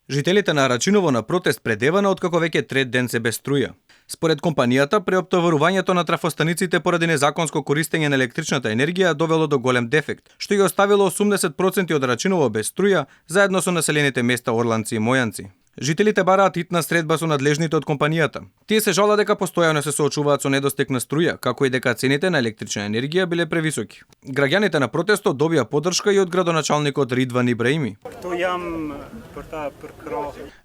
Жителите на Рачиново на протест пред Евана откако веќе трет ден се без струја. Според компанијата, преоптоварувањето на трафостаниците поради незаконско користење на електричната енергија довело до голем дефект, што ги оставило 80% од Рачиново без струја, заедно со населените места Орланци и Мојанци. Жителите бараат хитна средба со надлежните од компанијата. Тие се жалат дека постојано се соочуваат со недостиг на струја, како и дека цените на електрична енергија биле превисоки. Граѓаните на протестот добија поддршка и од градоначалникот Ридван Ибраими.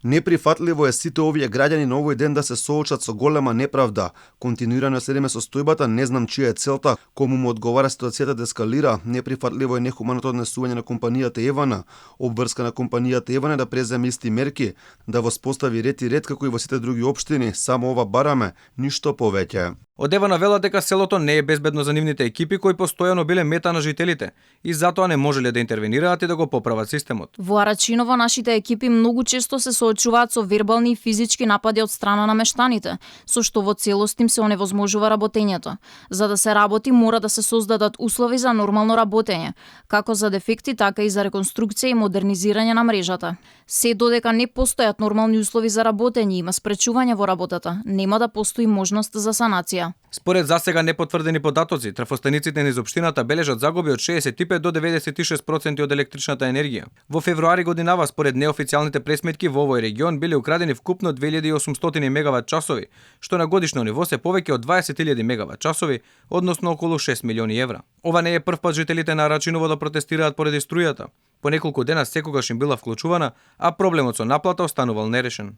Неприфатливо е сите овие граѓани на овој ден да се соочат со голема неправда. Континуирано следиме состојбата, не знам чија е целта, кому му одговара ситуацијата да ескалира. Неприфатливо е нехуманото однесување на компанијата Евана, обврска на компанијата Евана да преземе исти мерки, да воспостави ред и ред како и во сите други општини. Само ова бараме, ништо повеќе. Од Евана велат дека селото не е безбедно за нивните екипи кои постојано биле мета на жителите и затоа не можеле да интервенираат и да го поправат системот. Во Арачиново нашите екипи многу често се соочуваат со вербални и физички напади од страна на мештаните, со што во целост им се оневозможува работењето. За да се работи мора да се создадат услови за нормално работење, како за дефекти, така и за реконструкција и модернизирање на мрежата. Се додека не постојат нормални услови за работење и има спречување во работата, нема да постои можност за санација. Според засега непотврдени податоци, трафостаниците низ општината бележат загуби од 65 до 96% од електричната енергија. Во февруари годинава, според неофицијалните пресметки во овој регион биле украдени вкупно 2800 мегават часови, што на годишно ниво се повеќе од 20.000 мегават часови, односно околу 6 милиони евра. Ова не е прв пат жителите на Рачиново да протестираат поради струјата. По неколку дена секогаш им била вклучувана, а проблемот со наплата останувал нерешен.